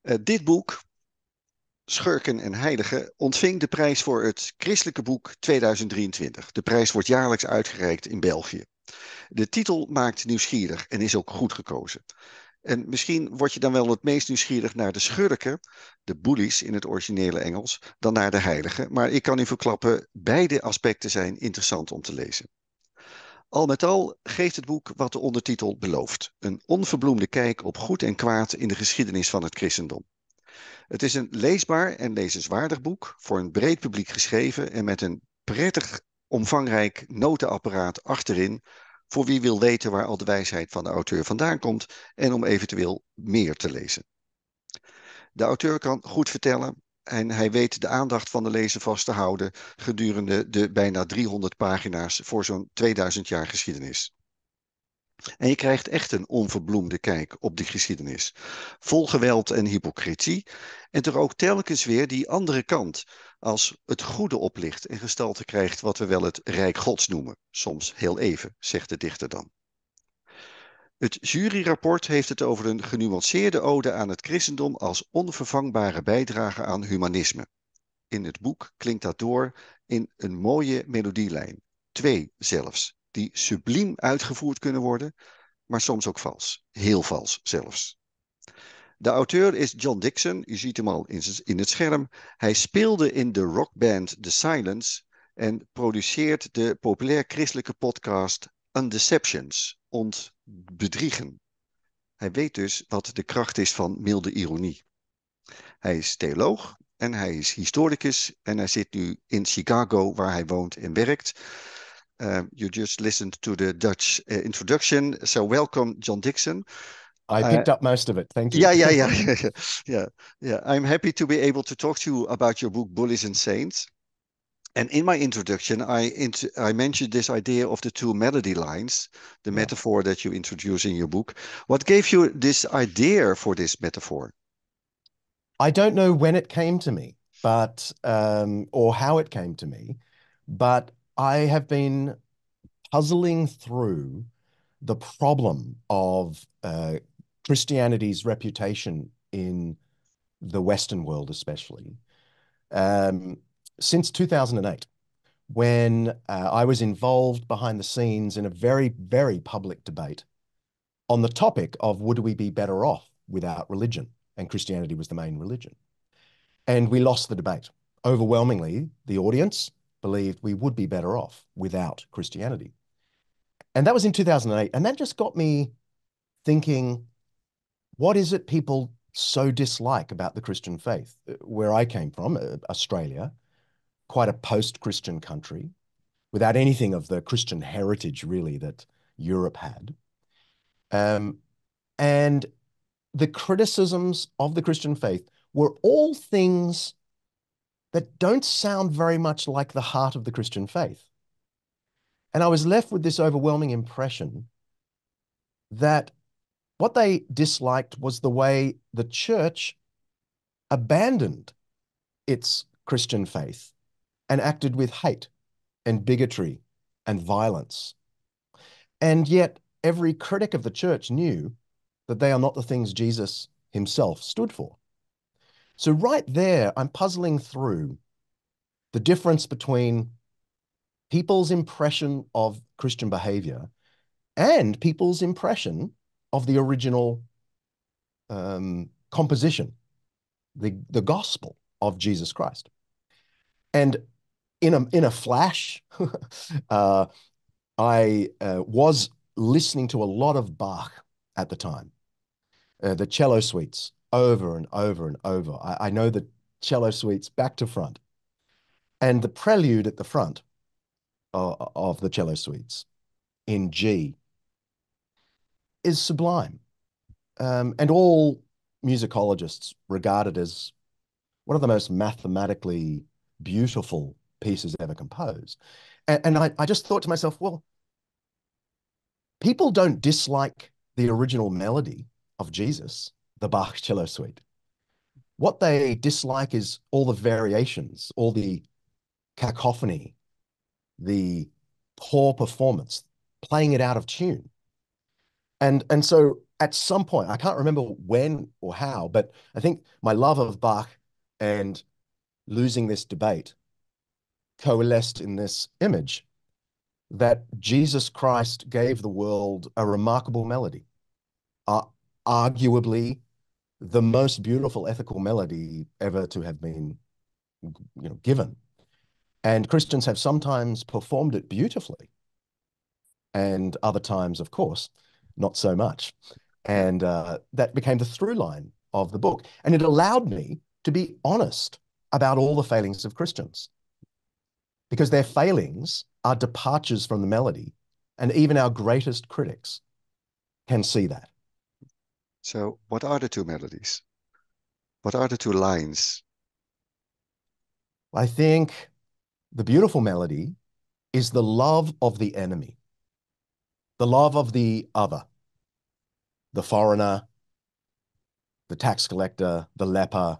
Dit boek, Schurken en heiligen, ontving de prijs voor het christelijke boek 2023. De prijs wordt jaarlijks uitgereikt in België. De titel maakt nieuwsgierig en is ook goed gekozen. En misschien word je dan wel het meest nieuwsgierig naar de schurken, de bullies in het originele Engels, dan naar de heiligen. Maar ik kan u verklappen, beide aspecten zijn interessant om te lezen. Al met al geeft het boek wat de ondertitel belooft. Een onverbloemde kijk op goed en kwaad in de geschiedenis van het christendom. Het is een leesbaar en lezenswaardig boek, voor een breed publiek geschreven en met een prettig omvangrijk notenapparaat achterin, voor wie wil weten waar al de wijsheid van de auteur vandaan komt en om eventueel meer te lezen. De auteur kan goed vertellen en hij weet de aandacht van de lezer vast te houden gedurende de bijna 300 pagina's voor zo'n 2000 jaar geschiedenis. En je krijgt echt een onverbloemde kijk op die geschiedenis. Vol geweld en hypocrisie. En toch ook telkens weer die andere kant. Als het goede oplicht en gestalte krijgt wat we wel het Rijk Gods noemen. Soms heel even, zegt de dichter dan. Het juryrapport heeft het over een genuanceerde ode aan het christendom als onvervangbare bijdrage aan humanisme. In het boek klinkt dat door in een mooie melodielijn. 2 zelfs, die subliem uitgevoerd kunnen worden, maar soms ook vals. Heel vals zelfs. De auteur is John Dickson, u ziet hem al in het scherm. Hij speelde in de rockband The Silence en produceert de populair christelijke podcast Undeceptions, Ontbedriegen. Hij weet dus wat de kracht is van milde ironie. Hij is theoloog en hij is historicus en hij zit nu in Chicago waar hij woont en werkt. You just listened to the Dutch introduction, so welcome John Dickson. I picked up most of it. Thank you. Yeah. I'm happy to be able to talk to you about your book, Bullies and Saints. And in my introduction, I mentioned this idea of the two melody lines, the Yeah. metaphor that you introduce in your book. What gave you this idea for this metaphor? I don't know when it came to me, but or how it came to me, but I have been puzzling through the problem of Christianity's reputation in the Western world, especially um, since 2008, when I was involved behind the scenes in a very, very public debate on the topic of would we be better off without religion? And Christianity was the main religion. And we lost the debate. Overwhelmingly, the audience believed we would be better off without Christianity. And that was in 2008. And that just got me thinking, what is it people so dislike about the Christian faith? Where I came from, Australia, quite a post-Christian country, without anything of the Christian heritage, really, that Europe had. And the criticisms of the Christian faith were all things that don't sound very much like the heart of the Christian faith. And I was left with this overwhelming impression that what they disliked was the way the church abandoned its Christian faith and acted with hate and bigotry and violence. And yet every critic of the church knew that they are not the things Jesus himself stood for. So right there, I'm puzzling through the difference between people's impression of Christian behavior and people's impression of the original composition, the gospel of Jesus Christ. And in a flash, I was listening to a lot of Bach at the time, the cello suites over and over and over. I know the cello suites back to front. And the prelude at the front of the cello suites in G is sublime. And all musicologists regard it as one of the most mathematically beautiful pieces ever composed. And I just thought to myself, well, people don't dislike the original melody of Jesus, the Bach cello suite. What they dislike is all the variations, all the cacophony, the poor performance, playing it out of tune. And so at some point, I can't remember when or how, but I think my love of Bach and losing this debate coalesced in this image that Jesus Christ gave the world a remarkable melody, uh, arguably the most beautiful ethical melody ever to have been, given. And Christians have sometimes performed it beautifully, and other times, of course, not so much. And that became the through line of the book. And it allowed me to be honest about all the failings of Christians, because their failings are departures from the melody. And even our greatest critics can see that. So what are the two melodies? What are the two lines? I think the beautiful melody is the love of the enemy, the love of the other, the foreigner, the tax collector, the leper,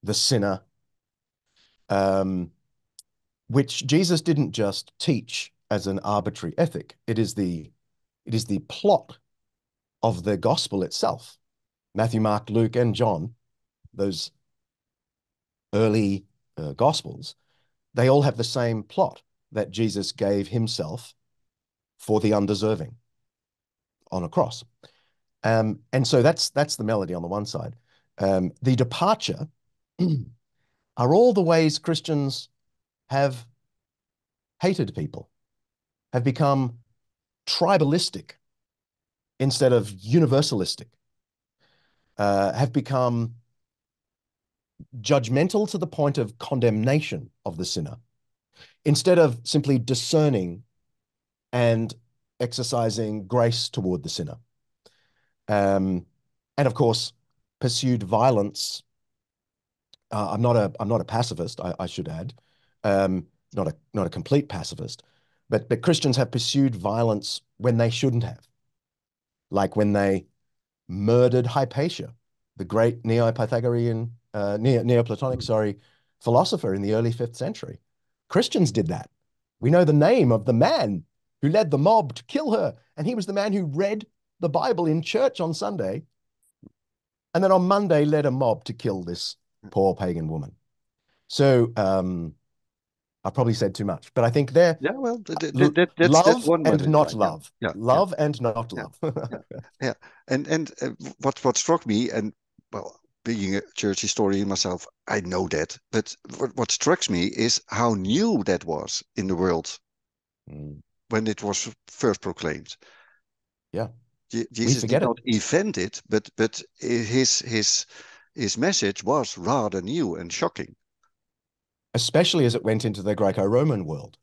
the sinner, which Jesus didn't just teach as an arbitrary ethic. It is the plot of the gospel itself. Matthew, Mark, Luke, and John, those early gospels, they all have the same plot, that Jesus gave himself for the undeserving on a cross. And so that's the melody on the one side. The departure are all the ways Christians have hated people, have become tribalistic instead of universalistic, have become judgmental to the point of condemnation of the sinner, instead of simply discerning and exercising grace toward the sinner. And of course, pursued violence. I'm not a pacifist, I should add, not a complete pacifist, but Christians have pursued violence when they shouldn't have, like when they murdered Hypatia, the great Neoplatonic, philosopher in the early 5th century. Christians did that. We know the name of the man who led the mob to kill her, and he was the man who read the Bible in church on Sunday, and then on Monday led a mob to kill this poor pagan woman. So I probably said too much, but I think they're Yeah, well, that's love one and melody not line. Yeah, love. yeah, yeah, Love and not yeah, love. yeah, yeah. And what struck me, and well, being a church historian myself, I know that. But what strikes me is how new that was in the world Mm, when it was first proclaimed. yeah, we Jesus did forget it, not invent it, but his message was rather new and shocking. especially as it went into the Greco-Roman world.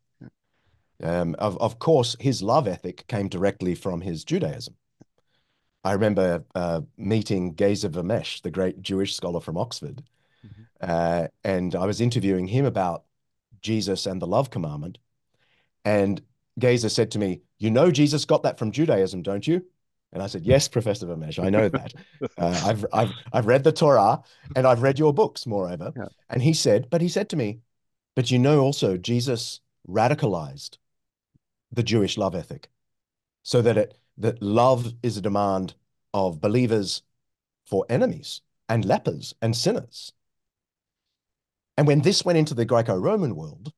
Of course, his love ethic came directly from his Judaism. I remember meeting Geza Vermesh, the great Jewish scholar from Oxford, Mhm. and I was interviewing him about Jesus and the love commandment. And Geza said to me, "You know, Jesus got that from Judaism, don't you?" And I said, "Yes, Professor Vermesh, I know that. I've read the Torah and I've read your books, moreover." Yeah. And he said to me, "But you know, also Jesus radicalized the Jewish love ethic, so that love is a demand of believers for enemies and lepers and sinners." And when this went into the Greco-Roman world,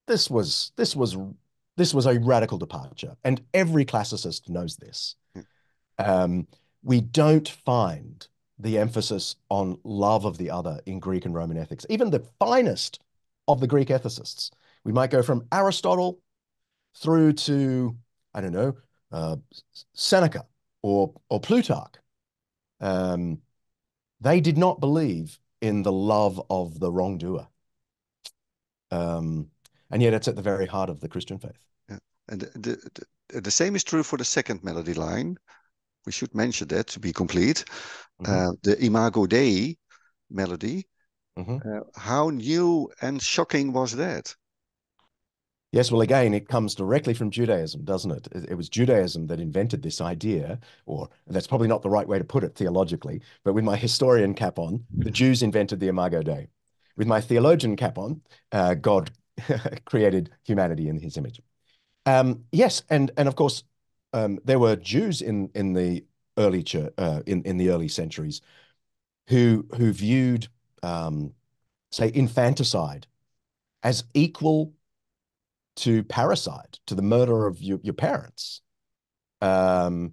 this was this was this was a radical departure, and every classicist knows this. Um, we don't find the emphasis on love of the other in Greek and Roman ethics. Even the finest of the Greek ethicists, we might go from Aristotle through to, I don't know, uh, Seneca or Plutarch. Um, they did not believe in the love of the wrongdoer. Um, and yet it's at the very heart of the Christian faith. Yeah. And the same is true for the second melody line. We should mention that to be complete. Mhm, The Imago Dei melody. mhm. How new and shocking was that? Yes, well, again, it comes directly from Judaism, doesn't it? It was Judaism that invented this idea, or that's probably not the right way to put it theologically, but with my historian cap on, the Jews invented the Imago Dei. With my theologian cap on, God created humanity in his image. Yes, and of course, there were Jews in the early church in the early centuries who viewed say infanticide as equal to parricide, to the murder of your parents, um,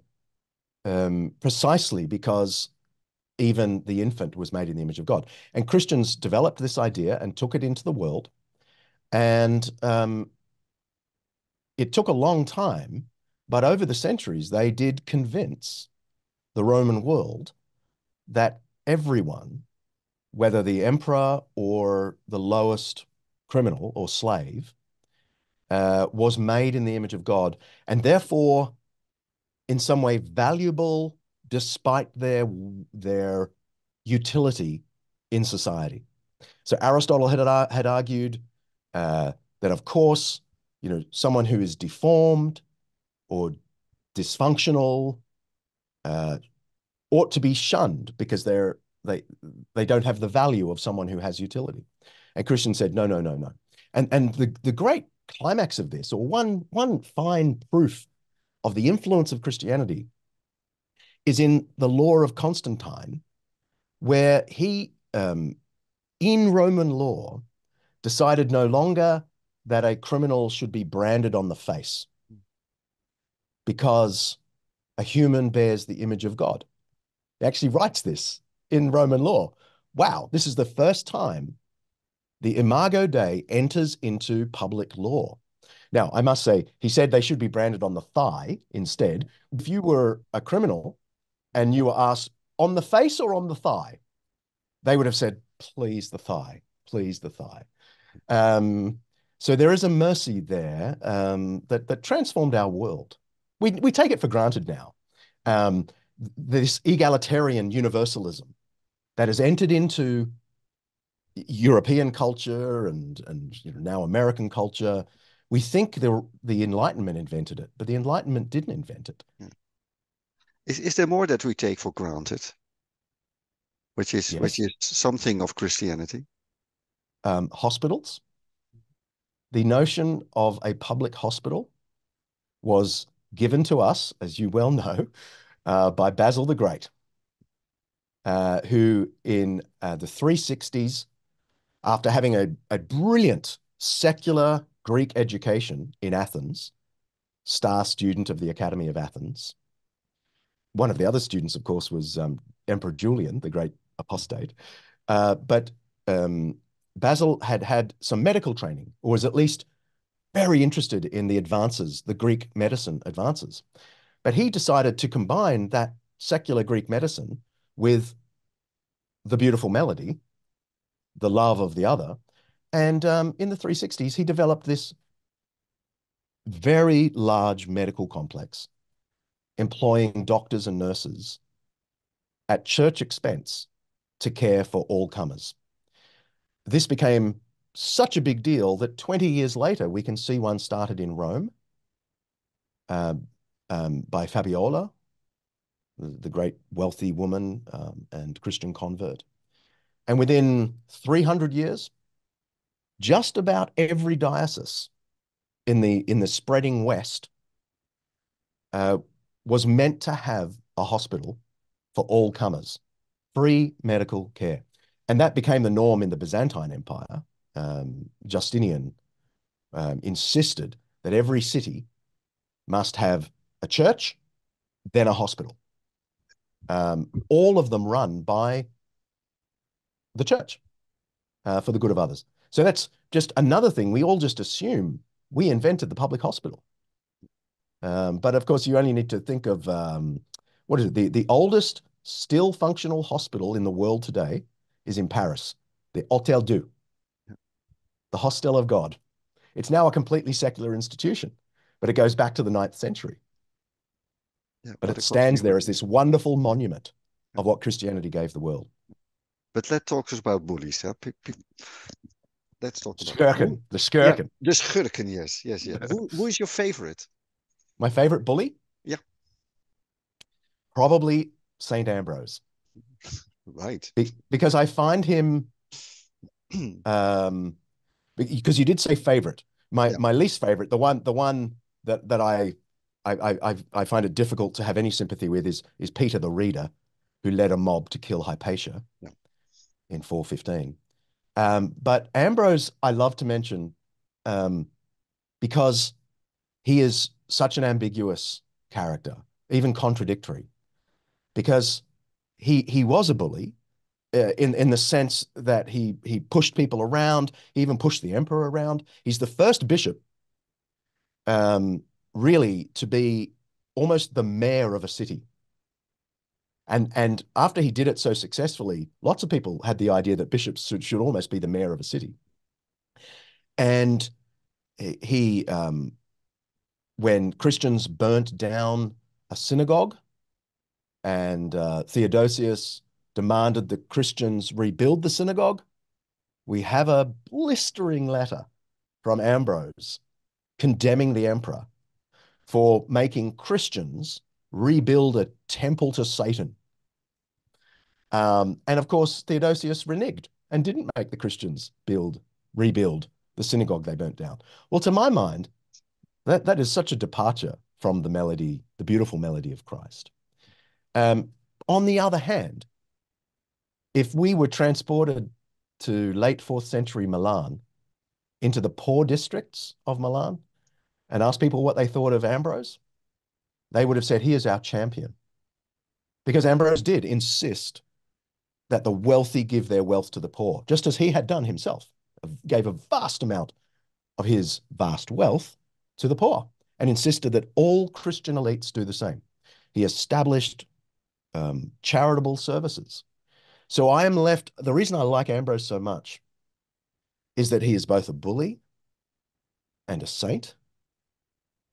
precisely because even the infant was made in the image of God. And Christians developed this idea and took it into the world. And it took a long time, but over the centuries, they did convince the Roman world that everyone, whether the emperor or the lowest criminal or slave, was made in the image of God, and therefore in some way valuable despite their utility in society. So Aristotle had argued that, of course, someone who is deformed or dysfunctional ought to be shunned because they don't have the value of someone who has utility. And Christians said, no, no, no, no. And the great climax of this, or one fine proof of the influence of Christianity, is in the law of Constantine, where he, in Roman law, decided no longer that a criminal should be branded on the face because a human bears the image of God. He actually writes this in Roman law. Wow, this is the first time the Imago Dei enters into public law. Now, I must say, he said they should be branded on the thigh instead. If you were a criminal and you were asked, on the face or on the thigh, they would have said, please the thigh, please the thigh. So there is a mercy there that transformed our world. We take it for granted now. This egalitarian universalism that has entered into European culture and now American culture. We think the Enlightenment invented it, but the Enlightenment didn't invent it. Is there more that we take for granted, which is Yes. something of Christianity? Hospitals. The notion of a public hospital was given to us, as you well know, by Basil the Great, who in the 360s, after having a brilliant secular Greek education in Athens, star student of the Academy of Athens. One of the other students, of course, was Emperor Julian, the great apostate. But Basil had had some medical training, or was at least very interested in the advances, the Greek medicine advances. But he decided to combine that secular Greek medicine with the beautiful melody, the love of the other. And in the 360s, he developed this very large medical complex, employing doctors and nurses at church expense to care for all comers. This became such a big deal that 20 years later, we can see one started in Rome by Fabiola, the great wealthy woman and Christian convert. And within 300 years, just about every diocese in the spreading West was meant to have a hospital for all comers, free medical care. And that became the norm in the Byzantine Empire. Justinian insisted that every city must have a church, then a hospital. All of them run by the church for the good of others. So that's just another thing. We all just assume we invented the public hospital. But of course, you only need to think of, what is it? The oldest still functional hospital in the world today is in Paris, the Hôtel Dieu, the Hostel of God. It's now a completely secular institution, but it goes back to the 9th century. Yeah, but what it a stands there as contribution. this wonderful monument of what Christianity gave the world. But let's talk about bullies. Huh? Let's talk about who. Schurken, the Yeah, Schurken. the Schurken. Yes, yes, yes. Who is your favorite? My favorite bully? Yeah, Probably St. Ambrose. right. Because I find him, um, because you did say favorite. My Yeah, my least favorite, the one that I I find it difficult to have any sympathy with is Peter the Reader, who led a mob to kill Hypatia Yeah. in 415. But Ambrose, I love to mention because he is such an ambiguous character, even contradictory, because he was a bully in the sense that he pushed people around, he even pushed the emperor around. He's the first bishop, really, to be almost the mayor of a city. And after he did it so successfully, lots of people had the idea that bishops should almost be the mayor of a city. And he, when Christians burnt down a synagogue and Theodosius demanded that Christians rebuild the synagogue, we have a blistering letter from Ambrose condemning the emperor for making Christians rebuild a temple to Satan. And of course, Theodosius reneged and didn't make the Christians rebuild the synagogue they burnt down. Well, to my mind, that is such a departure from the melody, the beautiful melody of Christ. On the other hand, if we were transported to late 4th century Milan into the poor districts of Milan and asked people what they thought of Ambrose, they would have said, he is our champion. Because Ambrose did insist that the wealthy give their wealth to the poor, just as he had done himself, gave a vast amount of his vast wealth to the poor and insisted that all Christian elites do the same. He established charitable services. So I am left, the reason I like Ambrose so much is that he is both a bully and a saint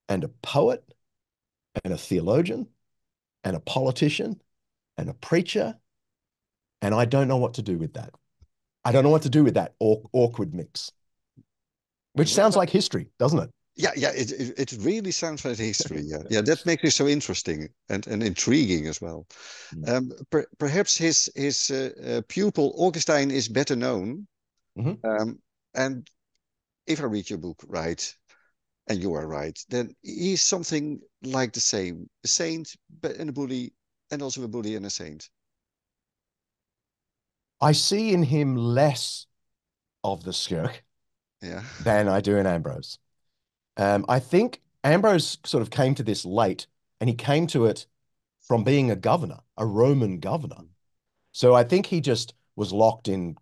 and a poet and a theologian and a politician and a preacher. And I don't know what to do with that. I don't know what to do with that awkward mix, which sounds like history, doesn't it? Yeah, yeah, it really sounds like history. Yeah, yeah, that makes it so interesting and intriguing as well. Perhaps his pupil Augustine is better known. Mm-hmm. And if I read your book right, and you are right, then he's something like the same, a saint, but and a bully, and also a bully and a saint. I see in him less of the Schurk Yeah, than I do in Ambrose. I think Ambrose sort of came to this late, and he came to it from being a governor, a Roman governor. So I think he just was locked in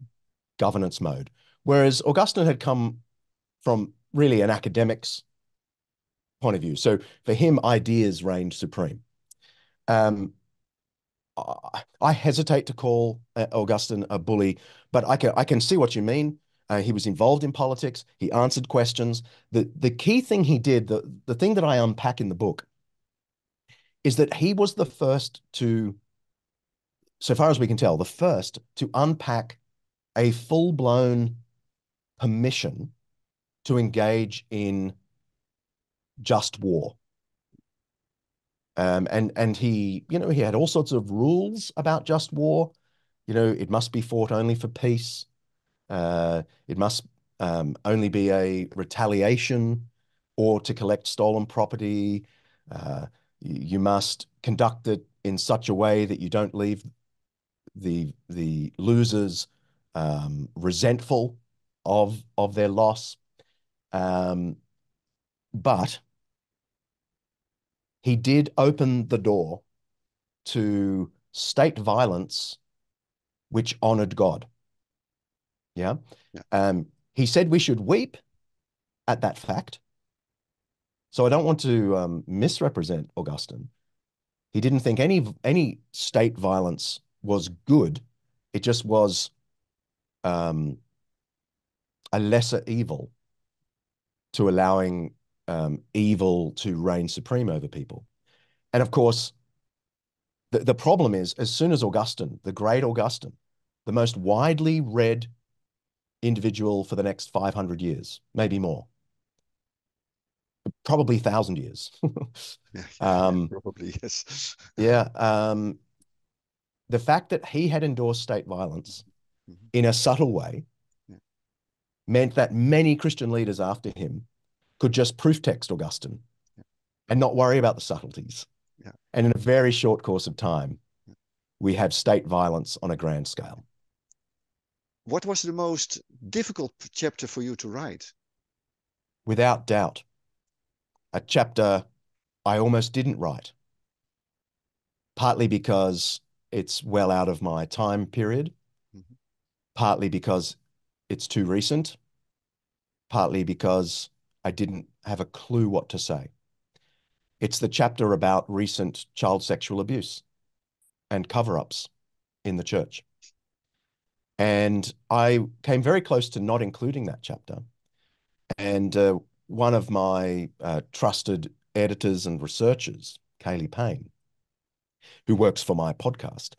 governance mode. Whereas Augustine had come from really an academic's point of view. So for him, ideas reigned supreme. Um, I hesitate to call Augustine a bully, but I can see what you mean. He was involved in politics. He answered questions. The key thing he did, the thing that I unpack in the book, is that he was the first to, so far as we can tell, the first to unpack a full-blown permission to engage in just war. And he, he had all sorts of rules about just war. It must be fought only for peace. It must only be a retaliation or to collect stolen property. You must conduct it in such a way that you don't leave the losers resentful of their loss. But he did open the door to state violence which honored God. Yeah. yeah, He said we should weep at that fact. So I don't want to misrepresent Augustine. He didn't think any state violence was good. It just was um, a lesser evil to allowing evil to reign supreme over people. And of course, the problem is, as soon as Augustine, the great Augustine, the most widely read individual for the next 500 years, maybe more, probably 1,000 years. yeah, yeah, um, probably yes. yeah. The fact that he had endorsed state violence Mhm. in a subtle way Yeah, meant that many Christian leaders after him could just proof text Augustine and not worry about the subtleties. Yeah. And in a very short course of time, we have state violence on a grand scale. What was the most difficult chapter for you to write? Without doubt, a chapter I almost didn't write, partly because it's well out of my time period, Mhm. partly because it's too recent, partly because I didn't have a clue what to say. It's the chapter about recent child sexual abuse and cover-ups in the church. And I came very close to not including that chapter. And one of my trusted editors and researchers, Kaylee Payne, who works for my podcast,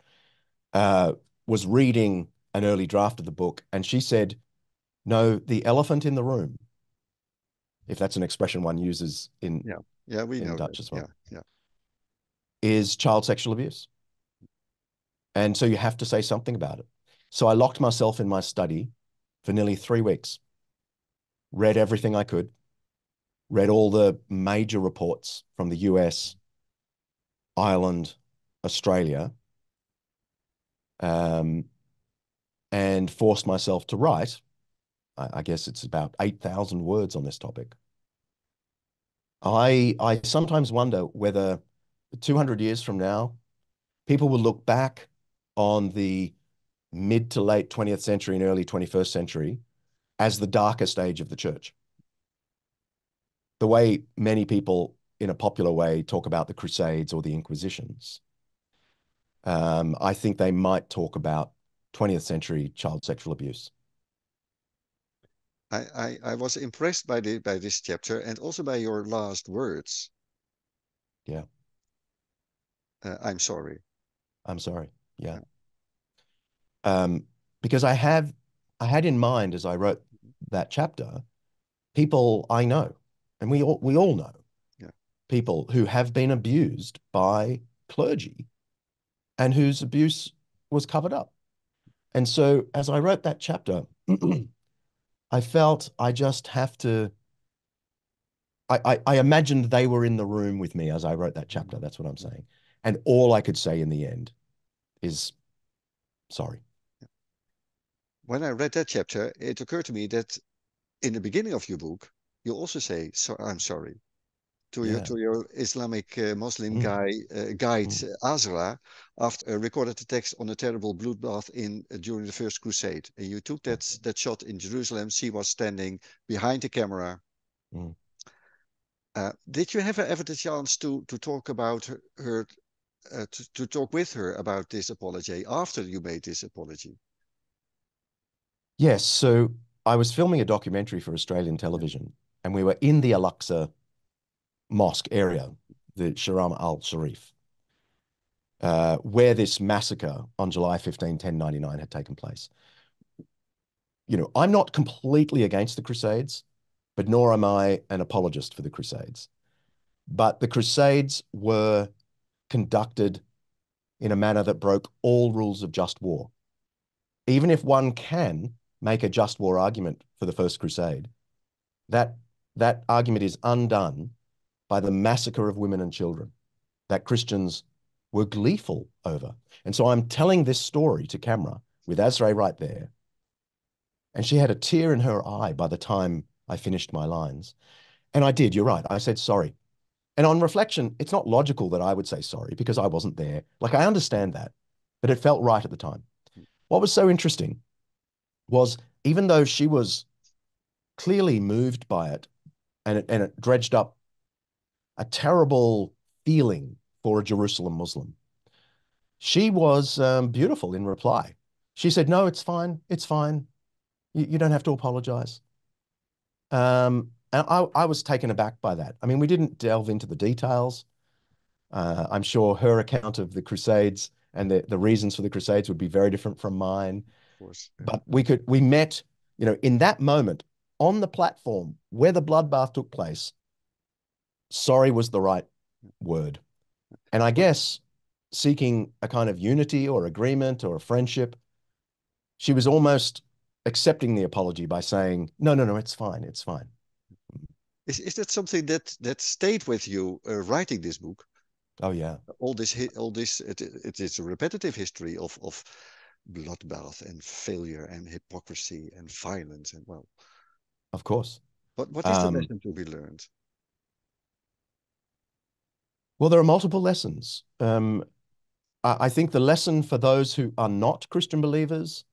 uh, was reading an early draft of the book, and she said, no, the elephant in the room, if that's an expression one uses Yeah, yeah, we in know that. Dutch as Yeah, well, yeah. is child sexual abuse. And so you have to say something about it. So I locked myself in my study for nearly 3 weeks, read everything I could, read all the major reports from the US, Ireland, Australia, um, and forced myself to write. I guess it's about 8,000 words on this topic. I sometimes wonder whether 200 years from now, people will look back on the mid to late 20th century and early 21st century as the darkest age of the church. The way many people in a popular way talk about the Crusades or the Inquisitions, I think they might talk about 20th century child sexual abuse. I was impressed by this chapter and also by your last words. Yeah, I'm sorry. I'm sorry. Yeah. Yeah. Um, because I had in mind as I wrote that chapter, people I know, and we all know Yeah. people who have been abused by clergy and whose abuse was covered up. And so as I wrote that chapter, I felt I just have to. I imagined they were in the room with me as I wrote that chapter. That's what I'm saying. And all I could say in the end is sorry. When I read that chapter, it occurred to me that in the beginning of your book, you also say, so, I'm sorry. Yeah. To your Islamic Muslim Mm, guide mm, Azra, after recorded the text on a terrible bloodbath in during the First Crusade. And you took mm, that shot in Jerusalem. She was standing behind the camera. mm. Did you ever the chance to talk about her to talk with her about this apology after you made this apology? Yes. So I was filming a documentary for Australian Yeah. television, and we were in the Al-Aqsa mosque area, the Sharam al-Sharif, where this massacre on July 15, 1099 had taken place. You know, I'm not completely against the Crusades, but nor am I an apologist for the Crusades. But the Crusades were conducted in a manner that broke all rules of just war. Even if one can make a just war argument for the First Crusade, that that argument is undone by the massacre of women and children that Christians were gleeful over. And so I'm telling this story to camera with Azrae right there. And she had a tear in her eye by the time I finished my lines. And I did, you're right. I said sorry. And on reflection, it's not logical that I would say sorry because I wasn't there. Like, I understand that, but it felt right at the time. What was so interesting was even though she was clearly moved by it and it dredged up a terrible feeling for a Jerusalem Muslim, she was beautiful in reply. She said, no, it's fine. It's fine. You don't have to apologize. And I was taken aback by that. I mean, we didn't delve into the details. I'm sure her account of the Crusades and the reasons for the Crusades would be very different from mine. Of course. Yeah. But we met, you know, in that moment on the platform where the bloodbath took place. Sorry was the right word. And I guess seeking a kind of unity or agreement or a friendship, she was almost accepting the apology by saying, no, no, no, it's fine. It's fine. Is that something that stayed with you writing this book? Oh yeah, All this, it is a repetitive history of bloodbath and failure and hypocrisy and violence and well, of course. what is the Um, lesson to be learned? well, there are multiple lessons. I think the lesson for those who are not Christian believers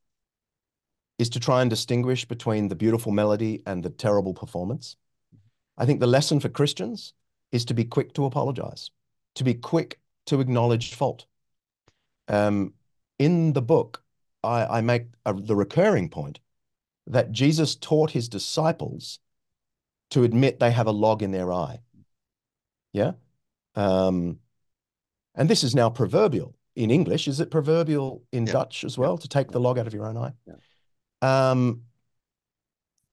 is to try and distinguish between the beautiful melody and the terrible performance. I think the lesson for Christians is to be quick to apologize, to be quick to acknowledge fault. Um, in the book, I make the recurring point that Jesus taught his disciples to admit they have a log in their eye. Yeah. Um, and this is now proverbial in English. Is it proverbial in Yeah, Dutch as yeah, well to take yeah, the log out of your own eye? yeah. Um,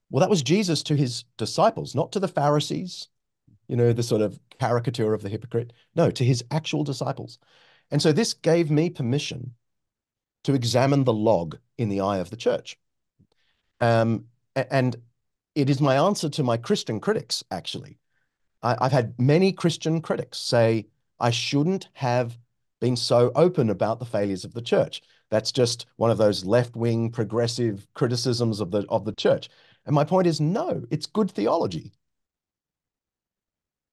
well, that was Jesus to his disciples, not to the Pharisees, the sort of caricature of the hypocrite. No, to his actual disciples. And so this gave me permission to examine the log in the eye of the church. Um, and it is my answer to my Christian critics, actually. I've had many Christian critics say I shouldn't have been so open about the failures of the church. That's just one of those left-wing progressive criticisms of the church. And my point is, no, it's good theology.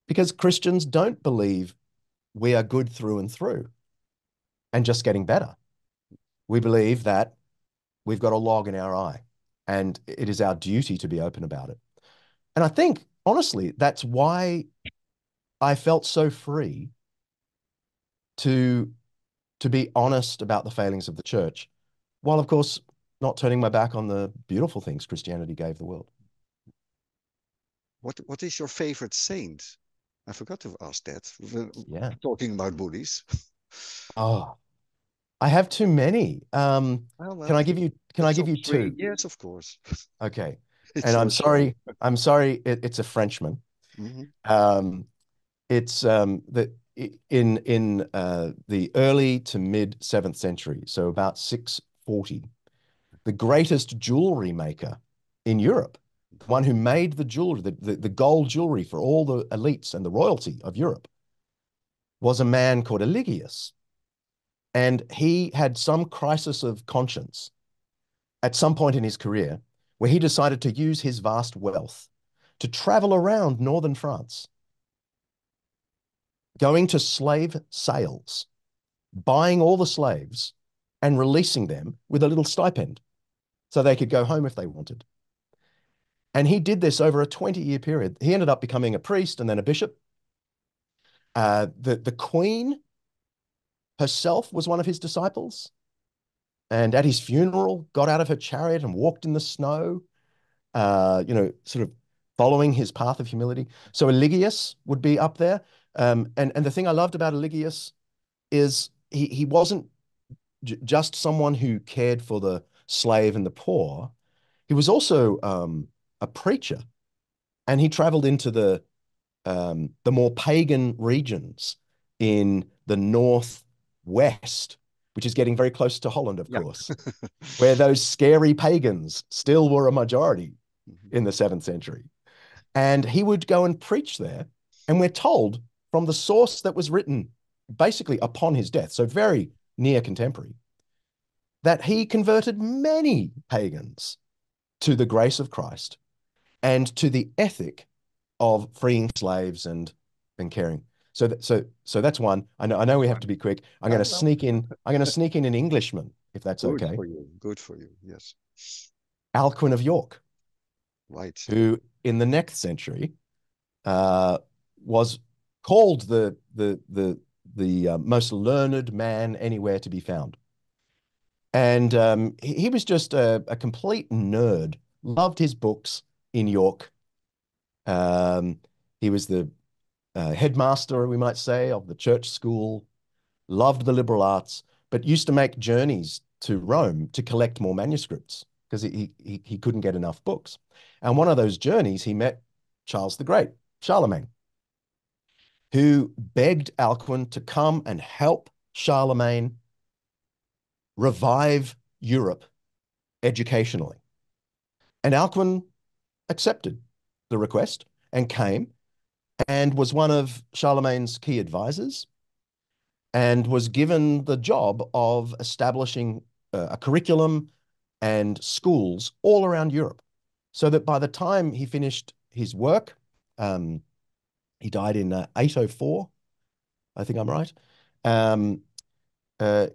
Because Christians don't believe we are good through and through and just getting better. We believe that we've got a log in our eye and it is our duty to be open about it. And I think, honestly, that's why I felt so free to to be honest about the failings of the church, while of course not turning my back on the beautiful things Christianity gave the world. What is your favorite saint? I forgot to ask that. We're Yeah. talking about bullies. Oh, I have too many. Well, Can well, I give you can the I give top you three. two? Yes, of course. Okay. It's And your show. I'm sorry, it's a Frenchman. Hmm. Um, it's in the early to mid 7th century, so about 640, the greatest jewelry maker in Europe, the one who made the jewelry, the gold jewelry for all the elites and the royalty of Europe, was a man called Eligius. And he had some crisis of conscience at some point in his career where he decided to use his vast wealth to travel around northern France, going to slave sales, buying all the slaves and releasing them with a little stipend so they could go home if they wanted. And he did this over a 20-year period. He ended up becoming a priest and then a bishop. The queen herself was one of his disciples. And at his funeral, got out of her chariot and walked in the snow, sort of following his path of humility. So Eligius would be up there. And the thing I loved about Eligius is he wasn't just someone who cared for the slave and the poor. He was also a preacher, and he traveled into the more pagan regions in the northwest, which is getting very close to Holland, of Yeah. course, where those scary pagans still were a majority Mhm. in the 7th century. And he would go and preach there. And we're told from the source that was written basically upon his death, so very near contemporary, that he converted many pagans to the grace of Christ and to the ethic of freeing slaves and caring. So that's one. I know we have to be quick. I'm going to Well, sneak in. I'm going to sneak in an Englishman, if that's good okay. for you. Good for you. Yes. Alcuin of York, Right. who in the next century uh, was called the most learned man anywhere to be found. And he was just a complete nerd. Loved his books in York. Um, he was the headmaster, we might say, of the church school. Loved the liberal arts, but used to make journeys to Rome to collect more manuscripts because he couldn't get enough books. And one of those journeys, he met Charles the Great, Charlemagne, who begged Alcuin to come and help Charlemagne revive Europe educationally. And Alcuin accepted the request and came and was one of Charlemagne's key advisors and was given the job of establishing a curriculum and schools all around Europe, so that by the time he finished his work, he died in 804, I think I'm right. Um, uh,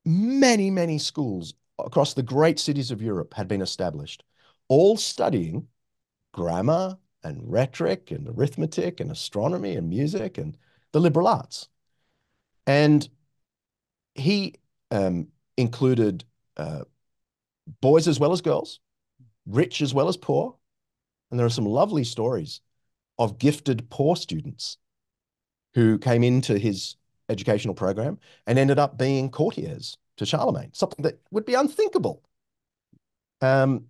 Many, many schools across the great cities of Europe had been established, all studying grammar and rhetoric and arithmetic and astronomy and music and the liberal arts. And he included uh, boys as well as girls, rich as well as poor. And there are some lovely stories of gifted poor students who came into his educational program and ended up being courtiers to Charlemagne, something that would be unthinkable. Um,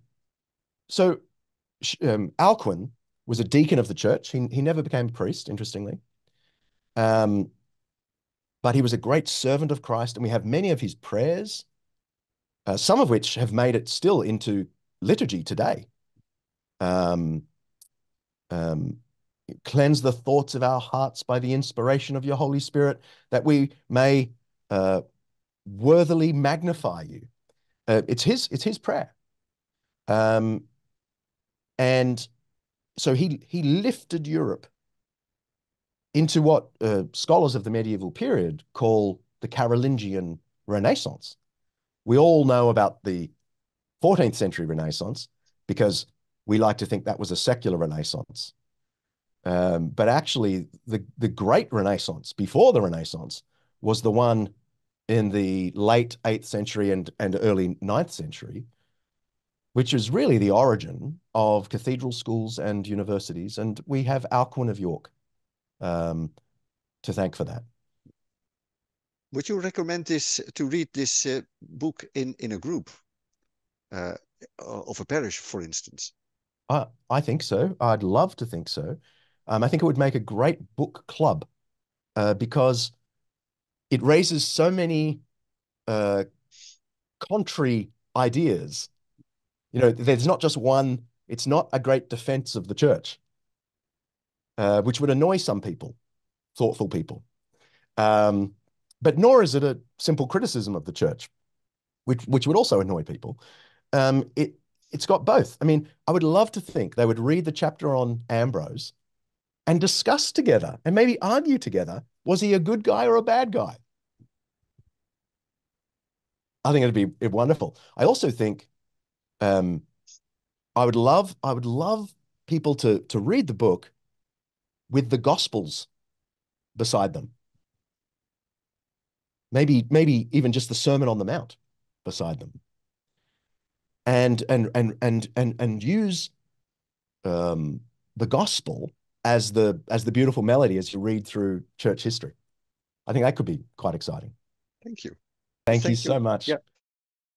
so Alcuin was a deacon of the church. He never became a priest, interestingly. Um, but he was a great servant of Christ, and we have many of his prayers, some of which have made it still into liturgy today. Um, um, Cleanse the thoughts of our hearts by the inspiration of your Holy Spirit, that we may worthily magnify you. It's his prayer. And so he lifted Europe into what scholars of the medieval period call the Carolingian Renaissance. We all know about the 14th century Renaissance because we like to think that was a secular Renaissance. But actually, the great Renaissance before the Renaissance was the one in the late 8th century and early 9th century, which is really the origin of cathedral schools and universities. And we have Alcuin of York to thank for that. Would you recommend this to read this book in a group uh, of a parish, for instance? I think so. I'd love to think so. I think it would make a great book club because it raises so many contrary ideas. You know, there's not just one, it's not a great defense of the church, which would annoy some people, thoughtful people. But nor is it a simple criticism of the church, which would also annoy people. It's got both. I mean, I would love to think they would read the chapter on Ambrose and discuss together and maybe argue together. Was he a good guy or a bad guy? I think it'd be wonderful. I also think um, I would love people to read the book with the Gospels beside them. Maybe even just the Sermon on the Mount beside them, and use the gospel as the beautiful melody as you read through church history. I think that could be quite exciting. Thank you. Thank you Thank you. so much. Yeah.